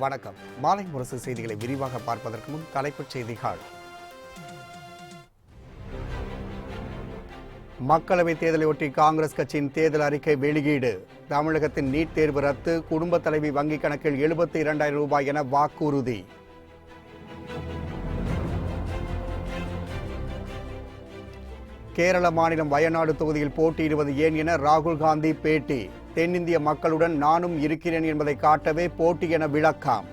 வணக்கம். மாலை முரசு செய்திகளை விரிவாக பார்ப்பதற்கு முன் தலைப்புச் செய்திகள். மக்களவைத் தேர்தலையொட்டி காங்கிரஸ் கட்சியின் தேர்தல் அறிக்கை வெளியீடு. தமிழகத்தின் நீட் தேர்வு ரத்து, குடும்ப தலைவி வங்கிக் கணக்கில் 72,000 ரூபாய் என வாக்குறுதி. கேரள மாநிலம் வயநாடு தொகுதியில் போட்டியிடுவது ஏன் என ராகுல் காந்தி பேட்டி. தென்னிந்திய மக்களுடன் நானும் இருக்கிறேன் என்பதை காட்டவே போட்டி என விளக்கம்.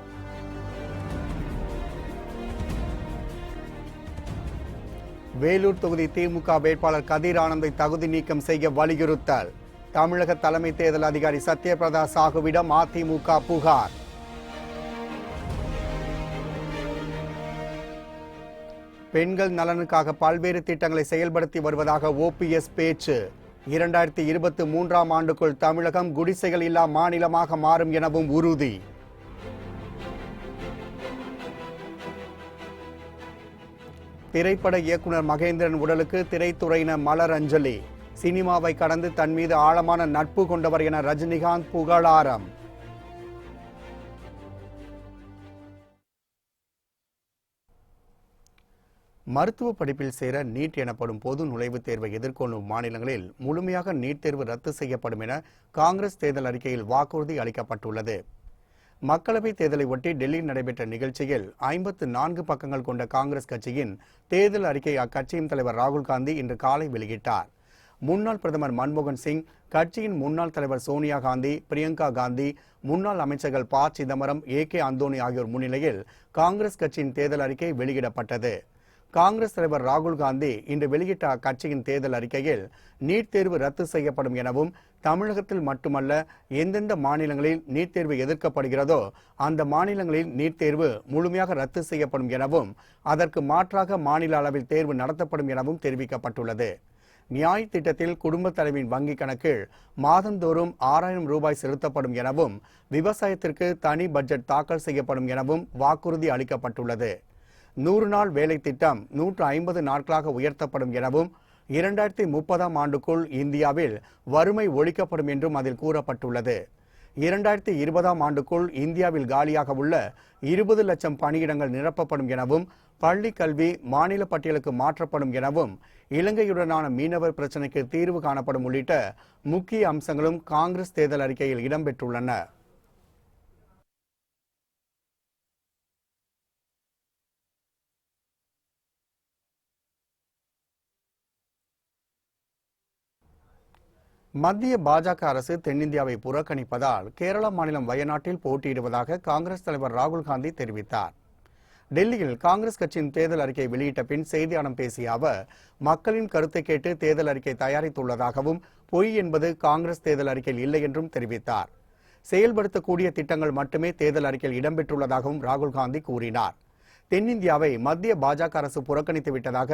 வேலூர் தொகுதி திமுக வேட்பாளர் கதிர் ஆனந்தை தகுதி நீக்கம் செய்ய வலியுறுத்தல். தமிழக தலைமை தேர்தல் அதிகாரி சத்யபிரதா சாகுவிடம் அதிமுக புகார். பெண்கள் நலனுக்காக பல்வேறு திட்டங்களை செயல்படுத்தி வருவதாக OPS பேச்சு. 2023ஆம் ஆண்டுக்குள் தமிழகம் குடிசைகள் இல்லா மாநிலமாக மாறும் எனவும் உறுதி. திரைப்பட இயக்குனர் மகேந்திரன் உடலுக்கு திரைத்துறையினர் மலர் அஞ்சலி. சினிமாவை கடந்து தன் மீது ஆழமான நட்பு கொண்டவர் என ரஜினிகாந்த் புகழாரம். மருத்துவ படிப்பில் சேர நீட் எனப்படும் பொது நுழைவுத் தேர்வை எதிர்கொள்ளும் மாநிலங்களில் முழுமையாக நீட் தேர்வு ரத்து செய்யப்படும் என காங்கிரஸ் தேர்தல் அறிக்கையில் வாக்குறுதி அளிக்கப்பட்டுள்ளது. மக்களவைத் தேர்தலை ஒட்டி டெல்லியில் நடைபெற்ற நிகழ்ச்சியில் 54 பக்கங்கள் கொண்ட காங்கிரஸ் கட்சியின் தேர்தல் அறிக்கை அக்கட்சியின் தலைவர் ராகுல் காந்தி இன்று காலை வெளியிட்டார். முன்னாள் பிரதமர் மன்மோகன் சிங், கட்சியின் முன்னாள் தலைவர் சோனியா காந்தி, பிரியங்கா காந்தி, முன்னாள் அமைச்சர்கள் ப. சிதம்பரம், AK அந்தோணி ஆகியோர் முன்னிலையில் காங்கிரஸ் கட்சியின் தேர்தல் அறிக்கை வெளியிடப்பட்டது. காங்கிரஸ் தலைவர் ராகுல் காந்தி இன்று வெளியிட்ட அக்கட்சியின் தேர்தல் அறிக்கையில் நீட் தேர்வு ரத்து செய்யப்படும் எனவும், தமிழகத்தில் மட்டுமல்ல எந்தெந்த மாநிலங்களில் நீட் தேர்வு எதிர்க்கப்படுகிறதோ அந்த மாநிலங்களில் நீட் தேர்வு முழுமையாக ரத்து செய்யப்படும் எனவும், அதற்கு மாற்றாக மாநில அளவில் தேர்வு நடத்தப்படும் எனவும் தெரிவிக்கப்பட்டுள்ளது. நியாய் திட்டத்தில் குடும்ப தலைவியின் வங்கிக் கணக்கில் மாதந்தோறும் 6,000 ரூபாய் செலுத்தப்படும் எனவும், விவசாயத்திற்கு தனி பட்ஜெட் தாக்கல் செய்யப்படும் எனவும் வாக்குறுதி அளிக்கப்பட்டுள்ளது. 100 நாள் வேலை திட்டம் 150 நாட்களாக உயர்த்தப்படும் எனவும், 2030ஆம் ஆண்டுக்குள் இந்தியாவில் வறுமை ஒழிக்கப்படும் என்றும் அதில் கூறப்பட்டுள்ளது. 2020ஆம் ஆண்டுக்குள் இந்தியாவில் காலியாக உள்ள 20 லட்சம் பணியிடங்கள் நிரப்பப்படும் எனவும், பள்ளி கல்வி மாநில பட்டியலுக்கு மாற்றப்படும் எனவும், இலங்கையுடனான மீனவர் பிரச்சினைக்கு தீர்வு காணப்படும் உள்ளிட்ட முக்கிய அம்சங்களும் காங்கிரஸ் தேர்தல் அறிக்கையில் இடம்பெற்றுள்ளன. மத்திய பாஜக அரசு தென்னிந்தியாவை புறக்கணிப்பதால் கேரள மாநிலம் வயநாட்டில் போட்டியிடுவதாக காங்கிரஸ் தலைவர் ராகுல் காந்தி தெரிவித்தார். டெல்லியில் காங்கிரஸ் கட்சியின் தேர்தல் அறிக்கை வெளியிட்ட பின் செய்தியாளர்களிடம் பேசிய அவர், மக்களின் கருத்தை கேட்டு தேர்தல் அறிக்கை தயாரித்துள்ளதாகவும், பொய் என்பது காங்கிரஸ் தேர்தல் அறிக்கையில் இல்லை என்றும் தெரிவித்தார். செயல்படுத்தக்கூடிய திட்டங்கள் மட்டுமே தேர்தல் அறிக்கையில் இடம்பெற்றுள்ளதாகவும் ராகுல் காந்தி கூறினார். தென்னிந்தியாவை மத்திய பாஜக அரசு புறக்கணித்து விட்டதாக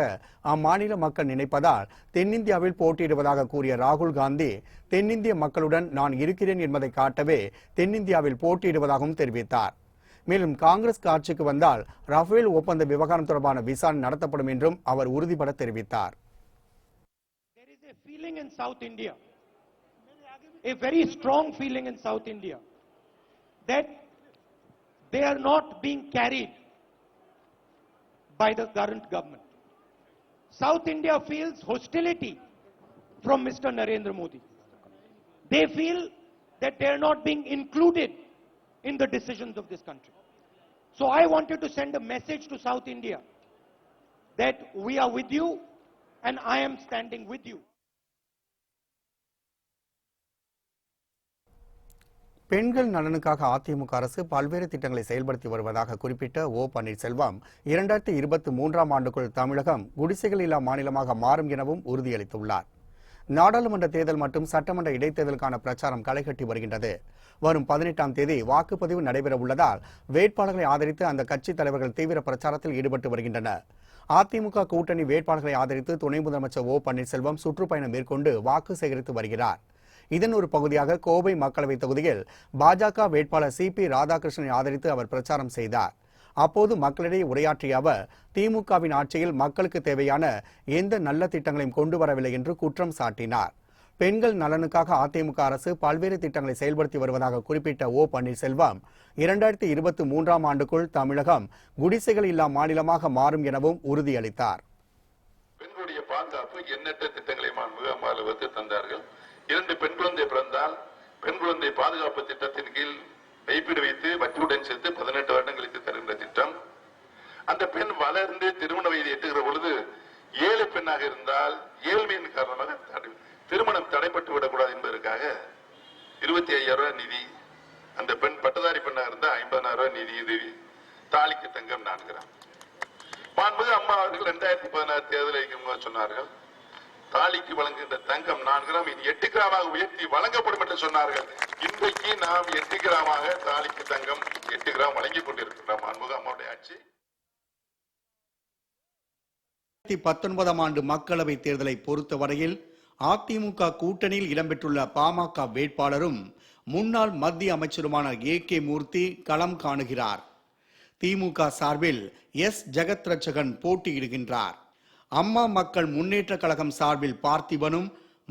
அம்மாநில மக்கள் நினைப்பதால் தென்னிந்தியாவில் போட்டியிடுவதாக கூறிய ராகுல் காந்தி, தென்னிந்திய மக்களுடன் நான் இருக்கிறேன் என்பதை காட்டவே தென்னிந்தியாவில் போட்டியிடுவதாகவும் தெரிவித்தார். மேலும் காங்கிரஸ் ஆட்சிக்கு வந்தால் ரஃபேல் ஒப்பந்த விவகாரம் தொடர்பான விசாரணை நடத்தப்படும் என்றும் அவர் உறுதிபட தெரிவித்தார். By the current government. South India feels hostility from Mr. Narendra Modi. They feel that they are not being included in the decisions of this country. So I wanted to send a message to South India that we are with you and I am standing with you. பெண்கள் நலனுக்காக அதிமுக அரசு பல்வேறு திட்டங்களை செயல்படுத்தி வருவதாக குறிப்பிட்ட O. Panneerselvam, 2023ஆம் ஆண்டுக்குள் தமிழகம் குடிசைகள் இல்லா மாநிலமாக மாறும் எனவும் உறுதியளித்துள்ளார். நாடாளுமன்ற தேர்தல் மற்றும் சட்டமன்ற இடைத்தேர்தலுக்கான பிரச்சாரம் களைகட்டி வருகின்றது. வரும் 18ஆம் தேதி வாக்குப்பதிவு நடைபெற உள்ளதால் வேட்பாளர்களை ஆதரித்து அந்த கட்சி தலைவர்கள் தீவிர பிரச்சாரத்தில் ஈடுபட்டு வருகின்றனர். அதிமுக கூட்டணி வேட்பாளர்களை ஆதரித்து துணை முதலமைச்சர் O. பன்னீர்செல்வம் சுற்றுப்பயணம் மேற்கொண்டு வாக்கு சேகரித்து வருகிறார். இதன் ஒரு பகுதியாக கோவை மக்களவை தொகுதியில் பாஜக வேட்பாளர் CP ராதாகிருஷ்ணனை ஆதரித்து அவர் பிரச்சாரம் செய்தார். அப்போது மக்களிடையே உரையாற்றிய அவர், திமுகவின் ஆட்சியில் மக்களுக்கு தேவையான எந்த நல்ல திட்டங்களையும் கொண்டு வரவில்லை என்று குற்றம் சாட்டினார். பெண்கள் நலனுக்காக அதிமுக அரசு பல்வேறு திட்டங்களை செயல்படுத்தி வருவதாக குறிப்பிட்ட ஓ பன்னீர்செல்வம் 2023ஆம் ஆண்டுக்குள் தமிழகம் குடிசைகள் இல்லா மாநிலமாக மாறும் எனவும் உறுதியளித்தார். பெண்களுடைய பாதுகாப்பு எண்ணற்ற திட்டங்களை மாண்புமிகு அம்மா வகுத்து தந்தார்கள். 2 பெண் குழந்தை பிறந்தால் பெண் குழந்தை பாதுகாப்பு திட்டத்தின் கீழ் வைப்பீடு வைத்து வட்டியுடன் சேர்த்து 18 வருடங்களுக்கு தருகின்ற திட்டம். அந்த பெண் வளர்ந்து திருமண வயதை எட்டுகிற பொழுது ஏழை பெண்ணாக இருந்தால் ஏழ்மையின் காரணமாக திருமணம் தடைப்பட்டு விடக்கூடாது என்பதற்காக 25,000 ரூபாய் நிதி, அந்த பெண் பட்டதாரி பெண்ணாக இருந்தால் 50,000 ரூபாய் நிதி உதவி, தாலிக்கு தங்கம் 4 கிராம். மாண்புமிகு அம்மா அவர்கள் 2016 தேர்தலில் சொன்னார்கள், தாலிக்கு வழங்குகின்ற தங்கம் 4 கிராம் இது 8 கிராமாக உயர்த்தி வழங்கப்படும் என்று சொன்னார்கள். இன்றைக்கு நாம் 8 கிராமாக தாலிக்கு தங்கம் 8 கிராம் வழங்கிக் கொண்டிருக்கிறோம். மாண்புமிகு அம்மாவுடைய ஆட்சி. 2019ஆம் ஆண்டு மக்களவை தேர்தலை பொறுத்தவரையில் அதிமுக கூட்டணியில் இடம்பெற்றுள்ள பாமக வேட்பாளரும் முன்னாள் மத்திய அமைச்சருமான AK மூர்த்தி களம் காணுகிறார். திமுக சார்பில் எஸ் ஜெகத்ரட்சகன் போட்டியிடுகின்றார். அம்மா மக்கள் முன்னேற்ற கழகம் சார்பில் பார்த்திபனும்,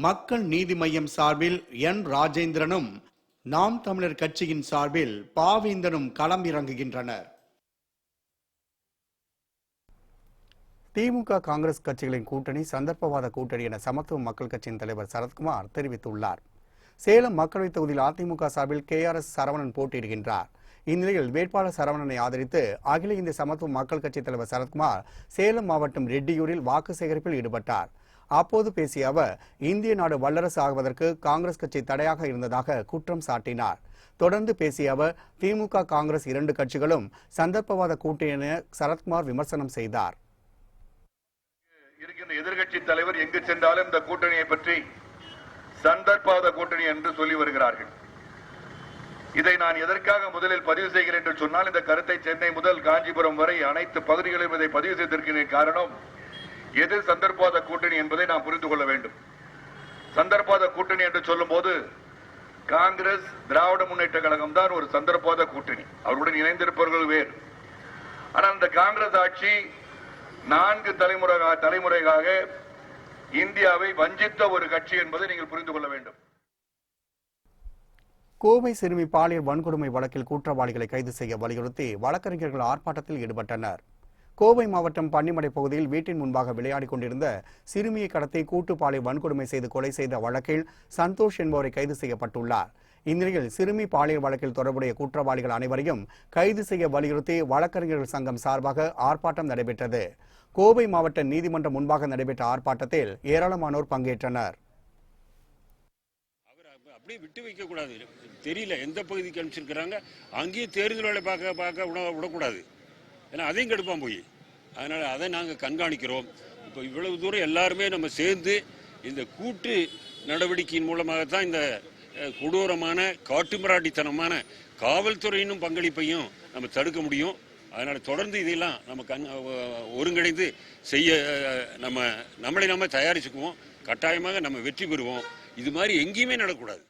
மக்கள் நீதி மய்யம் சார்பில் என் ராஜேந்திரனும், நாம் தமிழர் கட்சியின் சார்பில் பாவேந்தனும் களம் இறங்குகின்றனர். திமுக காங்கிரஸ் கட்சிகளின் கூட்டணி சந்தர்ப்பவாத கூட்டணி என சமத்துவ மக்கள் கட்சியின் தலைவர் சரத்குமார் தெரிவித்துள்ளார். சேலம் மக்களவைத் தொகுதியில் அதிமுக சார்பில் KRS சரவணன் போட்டியிடுகின்றார். இந்நிலையில் வேட்பாளர் சரவணனை ஆதரித்து அகில இந்திய சமத்துவ மக்கள் கட்சி தலைவர் சரத்குமார் சேலம் மாவட்டம் ரெட்டியூரில் வாக்கு சேகரிப்பில் ஈடுபட்டார். அப்போது பேசிய அவர், இந்திய நாடு வல்லரசு ஆகுவதற்கு காங்கிரஸ் கட்சி தடையாக இருந்ததாக குற்றம் சாட்டினார். தொடர்ந்து பேசிய அவர், திமுக காங்கிரஸ் 2 கட்சிகளும் சந்தர்ப்பவாத கூட்டணி என சரத்குமார் விமர்சனம் செய்தார். எதிர்கட்சி தலைவர் எங்கு சென்றாலும் இந்த கூட்டணியை பற்றி சந்தர்ப்பவாத கூட்டணி என்று சொல்லி வருகிறார்கள். இதை நான் எதற்காக முதலில் பதிவு செய்கிறேன் என்று சொன்னால், இந்த கருத்தை சென்னை முதல் காஞ்சிபுரம் வரை அனைத்து பகுதிகளிலும் இதை பதிவு செய்திருக்கிற காரணம், எது சந்தர்ப்பவாத கூட்டணி என்பதை நாம் புரிந்து கொள்ள வேண்டும். சந்தர்ப்பவாத கூட்டணி என்று சொல்லும் போது காங்கிரஸ் திராவிட முன்னேற்ற கழகம் தான் ஒரு சந்தர்ப்பவாத கூட்டணி, அவருடன் இணைந்திருப்பவர்கள் வேறு. ஆனால் இந்த காங்கிரஸ் ஆட்சி 4 தலைமுறையாக இந்தியாவை வஞ்சித்த ஒரு கட்சி என்பதை நீங்கள் புரிந்து கொள்ள வேண்டும். கோவை சிறுமி பாலியல் வன்கொடுமை வழக்கில் குற்றவாளிகளை கைது செய்ய வலியுறுத்தி வழக்கறிஞர்கள் ஆர்ப்பாட்டத்தில் ஈடுபட்டனர். கோவை மாவட்டம் பன்னிமடை பகுதியில் வீட்டின் முன்பாக விளையாடிக் கொண்டிருந்த சிறுமியை கடத்தி கூட்டு பாலியல் வன்கொடுமை செய்து கொலை செய்த வழக்கில் சந்தோஷ் என்பவரை கைது செய்யப்பட்டுள்ளார். இந்நிலையில் சிறுமி பாலியல் வழக்கில் தொடர்புடைய குற்றவாளிகள் அனைவரையும் கைது செய்ய வலியுறுத்தி வழக்கறிஞர்கள் சங்கம் சார்பாக ஆர்ப்பாட்டம் நடைபெற்றது. கோவை மாவட்ட நீதிமன்றம் முன்பாக நடைபெற்ற ஆர்ப்பாட்டத்தில் ஏராளமானோர் பங்கேற்றனர். அப்படியே விட்டு வைக்க கூடாது. தெரியல எந்த பகுதிக்கு அனுப்பிச்சிருக்கிறாங்க, அங்கேயும் தேர்தல் பார்க்க விடக்கூடாது. ஏன்னா அதையும் கெடுப்பான் போய். அதனால அதை நாங்கள் கண்காணிக்கிறோம். இப்போ இவ்வளவு தூரம் எல்லாருமே நம்ம சேர்ந்து இந்த கூட்டு நடவடிக்கையின் மூலமாகத்தான் இந்த கொடூரமான காட்டுமிராண்டித்தனமான காவல்துறையினும் பங்களிப்பையும் நம்ம தடுக்க முடியும். அதனால தொடர்ந்து இதெல்லாம் நம்ம ஒருங்கிணைந்து செய்ய நம்மளை நம்ம தயாரிச்சுக்குவோம். கட்டாயமாக நம்ம வெற்றி பெறுவோம். இது மாதிரி எங்கேயுமே நடக்கூடாது.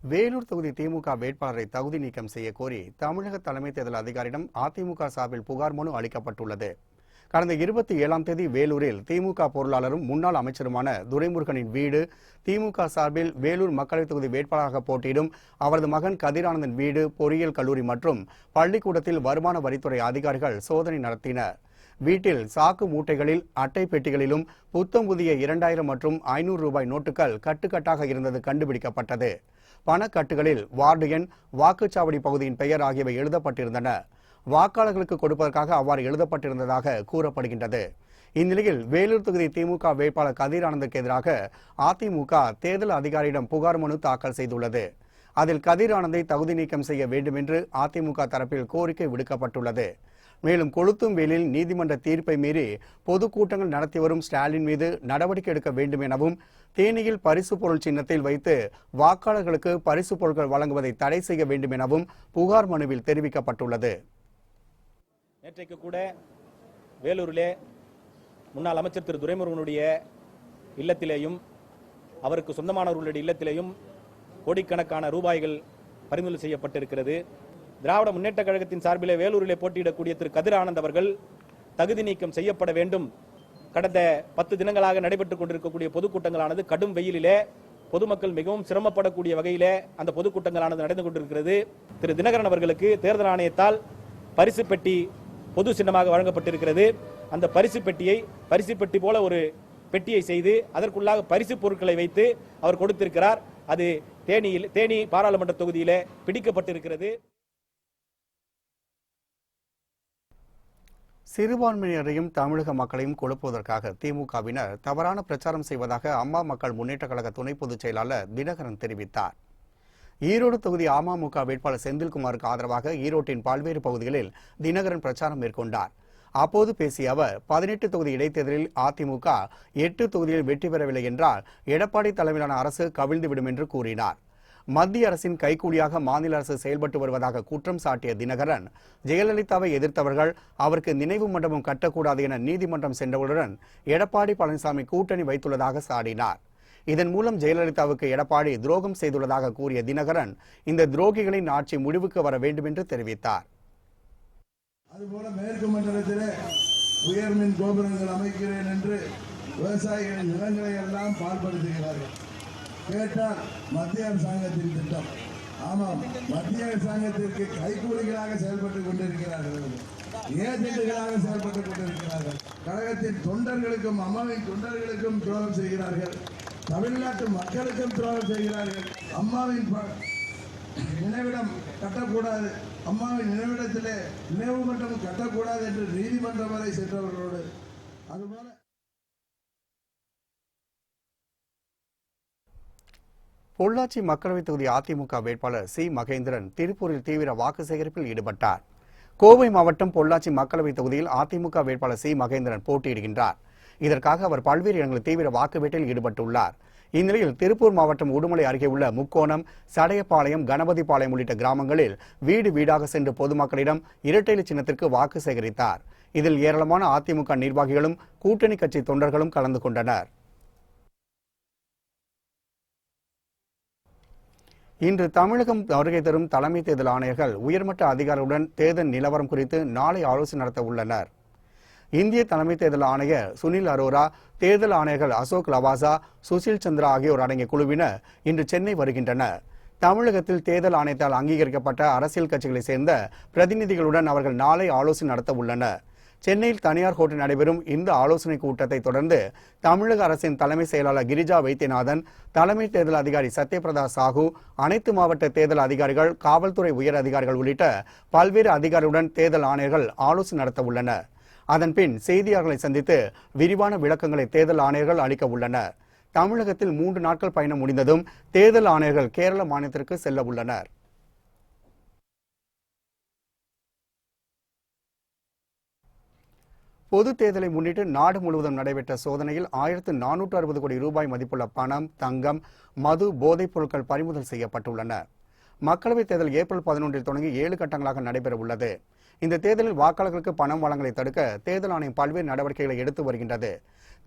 வேலூர் தொகுதி திமுக வேட்பாளரை தகுதி நீக்கம் செய்ய கோரி தமிழக தலைமை தேர்தல் அதிகாரியிடம் அதிமுக சார்பில் புகார் மனு அளிக்கப்பட்டுள்ளது. கடந்த 27ஆம் தேதி வேலூரில் திமுக பொருளாளரும் முன்னாள் அமைச்சருமான துரைமுருகனின் வீடு, திமுக சார்பில் வேலூர் மக்களவைத் தொகுதி வேட்பாளராக போட்டியிடும் அவரது மகன் கதிரானந்தன் வீடு, பொறியியல் கல்லூரி மற்றும் பள்ளிக்கூடத்தில் வருமான வரித்துறை அதிகாரிகள் சோதனை நடத்தினர். வீட்டில் சாக்கு மூட்டைகளில், அட்டை பெட்டிகளிலும் புத்தம் புதிய 2000 மற்றும் 500 ரூபாய் நோட்டுகள் கட்டுக்கட்டாக இருந்தது கண்டுபிடிக்கப்பட்டது. பணக்கட்டுகளில் வார்டு எண், வாக்குச்சாவடி பகுதியின் பெயர் ஆகியவை எழுதப்பட்டிருந்தன. வாக்காளர்களுக்கு கொடுப்பதற்காக அவ்வாறு எழுதப்பட்டிருந்ததாக கூறப்படுகின்றது. இந்நிலையில் வேலூர் தொகுதி திமுக வேட்பாளர் கதிரானந்துக்கு எதிராக அதிமுக தேர்தல் அதிகாரியிடம் புகார் மனு தாக்கல் செய்துள்ளது. அதில் கதிரானந்தை தகுதி நீக்கம் செய்ய வேண்டும் என்று அதிமுக தரப்பில் கோரிக்கை விடுக்கப்பட்டுள்ளது. மேலும் கொளுத்தும் வெயிலில் நீதிமன்ற தீர்ப்பை மீறி பொதுக்கூட்டங்கள் நடத்தி வரும் ஸ்டாலின் மீது நடவடிக்கை எடுக்க வேண்டும் எனவும், தேனியில் பரிசு பொருள் சின்னத்தில் வைத்து வாக்காளர்களுக்கு பரிசு பொருட்கள் வழங்குவதை தடை செய்ய வேண்டும் எனவும் புகார் மனுவில் தெரிவிக்கப்பட்டுள்ளது. நேற்றைக்கு கூட வேலூரிலே முன்னாள் அமைச்சர் திரு துரைமுருகனுடைய இல்லத்திலேயும் அவருக்கு சொந்தமானவர்களுடைய இல்லத்திலேயும் கோடிக்கணக்கான ரூபாய்கள் பறிமுதல் செய்யப்பட்டிருக்கிறது. திராவிட முன்னேற்ற கழகத்தின் சார்பிலே வேலூரிலே போட்டியிடக்கூடிய திரு கதிரானந்த் அவர்கள் தகுதி நீக்கம் செய்யப்பட வேண்டும். கடந்த 10 தினங்களாக நடைபெற்றுக் கொண்டிருக்கக்கூடிய பொதுக்கூட்டங்களானது கடும் வெயிலிலே பொதுமக்கள் மிகவும் சிரமப்படக்கூடிய வகையிலே அந்த பொதுக்கூட்டங்களானது நடந்து கொண்டிருக்கிறது. திரு தினகரன் அவர்களுக்கு தேர்தல் ஆணையத்தால் பரிசு பெட்டி பொது சின்னமாக வழங்கப்பட்டிருக்கிறது. அந்த பரிசு பெட்டி போல ஒரு பெட்டியை செய்து அதற்குள்ளாக பரிசு பொருட்களை வைத்து அவர் கொடுத்திருக்கிறார். அது தேனி பாராளுமன்ற தொகுதியிலே பிடிக்கப்பட்டிருக்கிறது. சிறுபான்மையினரையும் தமிழக மக்களையும் கொழுப்புவதற்காக திமுகவினர் தவறான பிரச்சாரம் செய்வதாக அம்மா மக்கள் முன்னேற்ற கழக துணை பொதுச் செயலாளர் தினகரன் தெரிவித்தார். ஈரோடு தொகுதி அமமுக வேட்பாளர் செந்தில்குமாருக்கு ஆதரவாக ஈரோட்டின் பல்வேறு பகுதிகளில் தினகரன் பிரச்சாரம் மேற்கொண்டார். அப்போது பேசிய அவர் 18 தொகுதி இடைத்தேர்தலில் அதிமுக 8 தொகுதியில் வெற்றி பெறவில்லை என்றால் எடப்பாடி தலைமையிலான அரசு கவிழ்ந்துவிடும் என்று கூறினார். மத்திய அரசின் கைக்கூலியாக மாநில அரசு செயல்பட்டு வருவதாக குற்றம் சாட்டிய தினகரன், ஜெயலலிதாவை எதிர்த்தவர்கள் அவருக்கு நினைவு மண்டபம் கட்டக்கூடாது என நீதிமன்றம் சென்றவுடன் எடப்பாடி பழனிசாமி கூட்டணி வைத்துள்ளதாக சாடினார். இதன் மூலம் ஜெயலலிதாவுக்கு எடப்பாடி துரோகம் செய்துள்ளதாக கூறிய தினகரன், இந்த துரோகிகளின் ஆட்சி முடிவுக்கு வர வேண்டும் என்று தெரிவித்தார். அதுபோல மேற்கு மண்டலத்திலே உயர்மின் கோபுரங்கள் அமைக்கிறேன் என்று விவசாயிகளின் நிலங்களை எல்லாம் பால்படுத்துகிறார்கள். கேட்டால் மத்திய அரசாங்கத்தின் திட்டம். ஆமாம், மத்திய அரசாங்கத்திற்கு கைக்கூலிகளாக செயல்பட்டுக் கொண்டிருக்கிறார்கள், ஏஜென்ட்டுகளாக செயல்பட்டுக் கொண்டிருக்கிறார்கள். கழகத்தின் தொண்டர்களுக்கும் அம்மாவின் தொண்டர்களுக்கும் துரோகம் செய்கிறார்கள். தமிழ்நாட்டு மக்களுக்கும் துரோகம் செய்கிறார்கள். அம்மாவின் நினைவிடம் கட்டக்கூடாது, அம்மாவின் நினைவிடத்திலே நினைவு மன்றம் கட்டக்கூடாது என்று நீதிமன்றம் வரை சென்றவர்களோடு அதுபோல பொள்ளாச்சி மக்களவைத் தொகுதி அதிமுக வேட்பாளர் சி மகேந்திரன் திருப்பூரில் தீவிர வாக்கு சேகரிப்பில் ஈடுபட்டார். கோவை மாவட்டம் பொள்ளாச்சி மக்களவைத் தொகுதியில் அதிமுக வேட்பாளர் சி மகேந்திரன் போட்டியிடுகின்றார். இதற்காக அவர் பல்வேறு இடங்களில் தீவிர வாக்கு வேட்டையில் ஈடுபட்டுள்ளார். இந்நிலையில் திருப்பூர் மாவட்டம் உடுமலை அருகே உள்ள முக்கோணம், சடையப்பாளையம், கணபதிபாளையம் உள்ளிட்ட கிராமங்களில் வீடு வீடாக சென்று பொதுமக்களிடம் இரட்டை இலை சின்னத்திற்கு வாக்கு சேகரித்தார். இதில் ஏராளமான அதிமுக நிர்வாகிகளும் கூட்டணி கட்சி தொண்டர்களும் கலந்து கொண்டனர். இன்று தமிழகம் வருகை தரும் தலைமை தேர்தல் ஆணையர்கள் உயர்மட்ட அதிகாரிகளுடன் தேர்தல் நிலவரம் குறித்து நாளை ஆலோசனை நடத்த உள்ளனர். இந்திய தலைமை தேர்தல் ஆணையர் சுனில் அரோரா, தேர்தல் ஆணையர்கள் அசோக் லவாசா, சுசில் சந்திரா ஆகியோர் அடங்கிய குழுவினர் இன்று சென்னை வருகின்றனர். தமிழகத்தில் தேர்தல் ஆணையத்தால் அங்கீகரிக்கப்பட்ட அரசியல் கட்சிகளைச் சேர்ந்த பிரதிநிதிகளுடன் அவர்கள் நாளை ஆலோசனை நடத்த உள்ளனர். சென்னையில் தனியார் ஹோட்டலில் நடைபெறும் இந்த ஆலோசனை கூட்டத்தை தொடர்ந்து தமிழக அரசின் தலைமை செயலாளர் கிரிஜா வைத்தியநாதன், தலைமை தேர்தல் அதிகாரி சத்யபிரதா சாஹூ, அனைத்து மாவட்ட தேர்தல் அதிகாரிகள், காவல்துறை உயர் அதிகாரிகள் உள்ளிட்ட பல்வேறு அதிகாரிகளுடன் தேர்தல் ஆணையர்கள் ஆலோசனை நடத்த உள்ளனர். அதன்பின் செய்தியாளர்களை சந்தித்து விரிவான விளக்கங்களை தேர்தல் ஆணையர்கள் அளிக்க உள்ளனர். தமிழகத்தில் 3 நாட்கள் பயணம் முடிந்ததும் தேர்தல் ஆணையர்கள் கேரள மாநிலத்திற்கு செல்ல உள்ளனர். பொது தேர்தலை முன்னிட்டு நாடு முழுவதும் நடைபெற்ற சோதனையில் 1460 கோடி ரூபாய் மதிப்புள்ள பணம், தங்கம், மது, போதைப் பொருட்கள் பறிமுதல் செய்யப்பட்டுள்ளன. மக்களவைத் தேர்தல் ஏப்ரல் 11 தொடங்கி 7 கட்டங்களாக நடைபெற உள்ளது. இந்த தேர்தலில் வாக்காளர்களுக்கு பணம் வழங்கலை தடுக்க தேர்தல் ஆணையம் பல்வேறு நடவடிக்கைகளை எடுத்து வருகின்றது.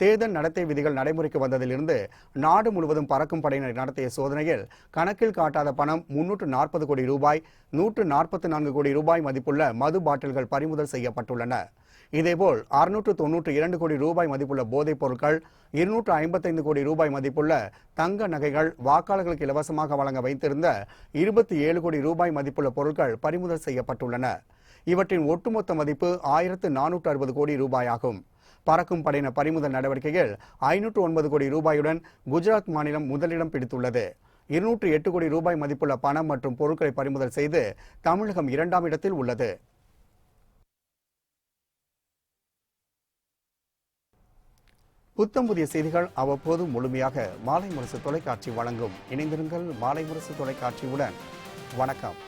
தேர்தல் நடத்தை விதிகள் நடைமுறைக்கு வந்ததிலிருந்து நாடு முழுவதும் பறக்கும் படையினர் நடத்திய சோதனையில் கணக்கில் காட்டாத பணம் 340 கோடி ரூபாய், 144 கோடி ரூபாய் மதிப்புள்ள மது பாட்டில்கள் பறிமுதல் செய்யப்பட்டுள்ளன. இதேபோல் 692 கோடி ரூபாய் மதிப்புள்ள போதைப் பொருட்கள், 255 கோடி ரூபாய் மதிப்புள்ள தங்க நகைகள், வாக்காளர்களுக்கு இலவசமாக வழங்க வைத்திருந்த 27 கோடி ரூபாய் மதிப்புள்ள பொருட்கள் பறிமுதல் செய்யப்பட்டுள்ளன. இவற்றின் ஒட்டுமொத்த மதிப்பு 1460 கோடி ரூபாயாகும். பறக்கும் படையினர் பறிமுதல் நடவடிக்கையில் 509 கோடி ரூபாயுடன் குஜராத் மாநிலம் முதலிடம் பிடித்துள்ளது. 208 கோடி ரூபாய் மதிப்புள்ள பணம் மற்றும் பொருட்களை பறிமுதல் செய்து தமிழகம் 2ஆம் இடத்தில் உள்ளது. புத்தம் புதிய செய்திகள் அவ்வப்போது முழுமையாக மாலை முரசு தொலைக்காட்சி வழங்கும். இணைந்திருங்கள் மாலை முரசு தொலைக்காட்சியுடன். வணக்கம்.